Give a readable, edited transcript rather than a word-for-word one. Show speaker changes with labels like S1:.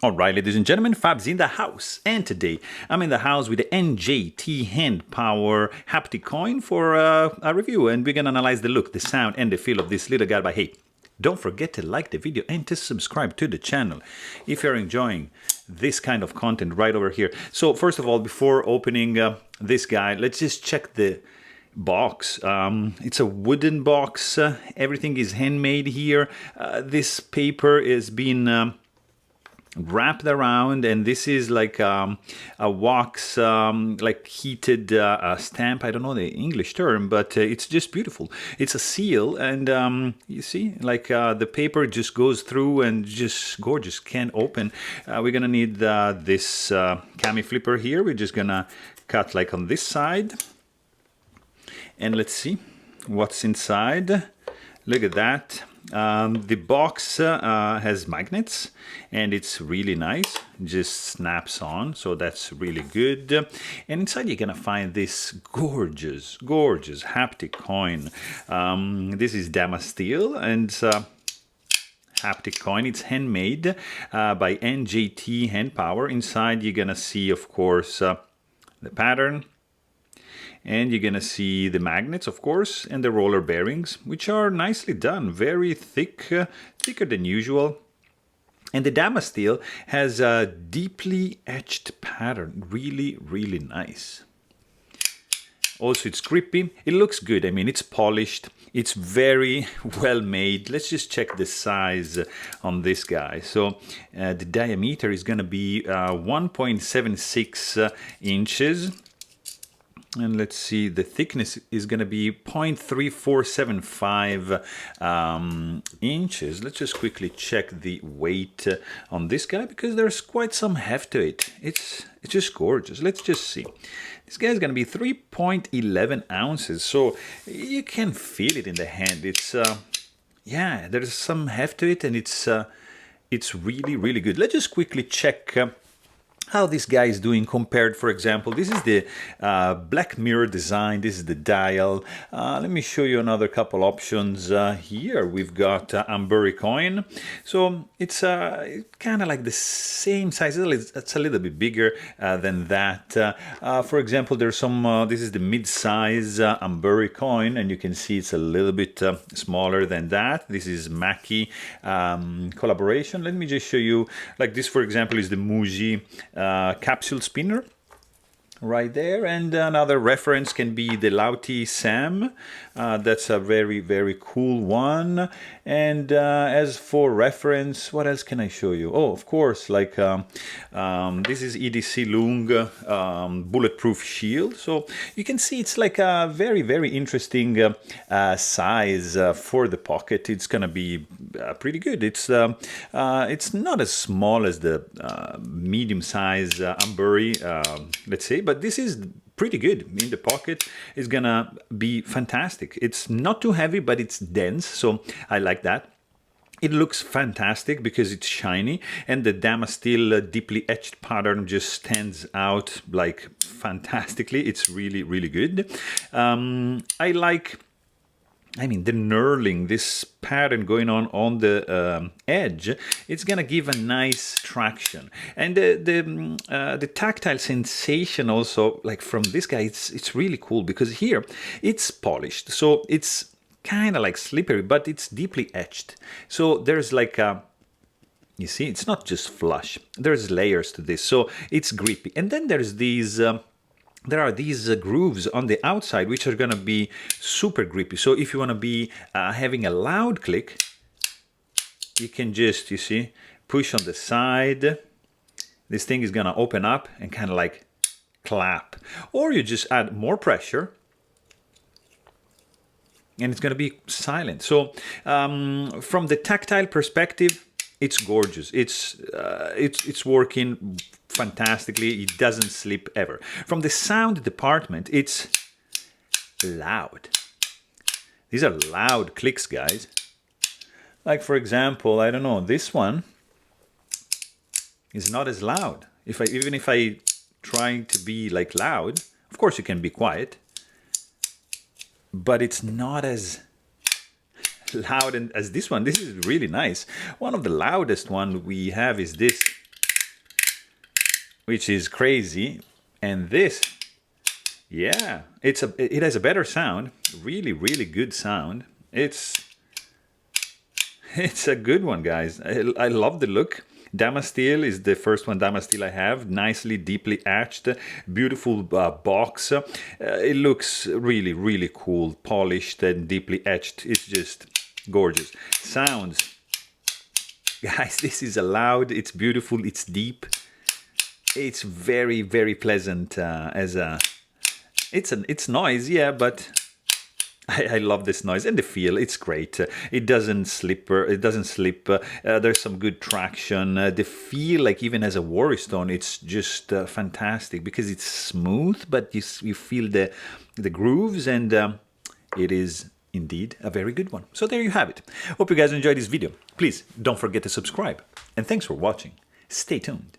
S1: Alright, ladies and gentlemen, Fab's in the house, and today I'm in the house with the NJT Hand Power Haptic coin for a review, and we're gonna analyze the look, the sound, and the feel of this little guy. But hey, don't forget to like the video and to subscribe to the channel if you're enjoying this kind of content right over here. So first of all, before opening this guy, let's just check the box. It's a wooden box. Everything is handmade here. This paper is being wrapped around, and this is like a wax, like heated stamp. I don't know the English term, but it's just beautiful. It's a seal, and you see, like the paper just goes through and just gorgeous. Can't open. We're gonna need this cami flipper here. We're just gonna cut like on this side, and let's see what's inside. Look at that. The box has magnets, and it's really nice, just snaps on, so that's really good. And inside you're gonna find this gorgeous haptic coin. This is Damasteel, and haptic coin. It's handmade by NJT Hand Power. Inside you're gonna see, of course, the pattern. And you're gonna see the magnets, of course, and the roller bearings, which are nicely done, very thick, thicker than usual. And the Damasteel has a deeply etched pattern, really nice. Also, it's grippy. It looks good. I mean, it's polished. It's very well made. Let's just check the size on this guy. So the diameter is gonna be 1.76 inches. And let's see, the thickness is going to be 0.3475 inches. Let's just quickly check the weight on this guy, because there's quite some heft to it. It's just gorgeous. Let's just see. This guy is going to be 3.11 ounces, so you can feel it in the hand. It's, yeah, there's some heft to it, and it's really good. Let's just quickly check how this guy is doing compared. For example, this is the black mirror design. This is the dial. Let me show you another couple options. Here we've got Ambury coin. So it's kind of like the same size. It's a little bit bigger than that. For example, there's some, this is the mid-size Ambury coin, and you can see it's a little bit smaller than that. This is Mackie collaboration. Let me just show you, like this, for example, is the Muji capsule spinner right there, and another reference can be the Lauti Sam. That's a very cool one. And as for reference, what else can I show you? Oh, of course, like this is EDC Lung bulletproof shield. So you can see it's like a very interesting size for the pocket. It's gonna be pretty good. It's not as small as the medium size Ambury, let's say, but this is pretty good in the pocket. It's gonna be fantastic. It's not too heavy, but it's dense, so I like that. It looks fantastic because it's shiny, and the Damasteel deeply etched pattern just stands out like fantastically. It's really good. I mean, the knurling, this pattern going on the edge, it's gonna give a nice traction, and the tactile sensation also, like from this guy, it's really cool, because here it's polished, so it's kind of like slippery, but it's deeply etched. So there's like a, you see, it's not just flush. There's layers to this, so it's grippy, and then there's these. There are these grooves on the outside, which are going to be super grippy. So if you want to be having a loud click, you can just, you see, push on the side. This thing is going to open up and kind of like clap. Or you just add more pressure, and it's going to be silent. So from the tactile perspective, it's gorgeous. It's working fantastically. It doesn't slip ever. From the sound department, it's loud. These are loud clicks, guys. Like, for example, I don't know, this one is not as loud. Even if I try to be like loud, of course you can be quiet, but it's not as loud as this one. This is really nice. One of the loudest one we have is this which is crazy. And this, yeah, it has a better sound, really, really good sound. It's a good one, guys. I love the look. Damasteel is the first one Damasteel I have. Nicely, deeply etched, beautiful box. It looks really, really cool, polished and deeply etched. It's just gorgeous. Sounds, guys, this is loud. It's beautiful. It's deep. It's very, very pleasant it's noise, yeah, but I love this noise and the feel. It's great. It doesn't slip. There's some good traction. The feel, like even as a Warristone, it's just fantastic because it's smooth, but you feel the grooves, and it is indeed a very good one. So there you have it. Hope you guys enjoyed this video. Please don't forget to subscribe, and thanks for watching. Stay tuned.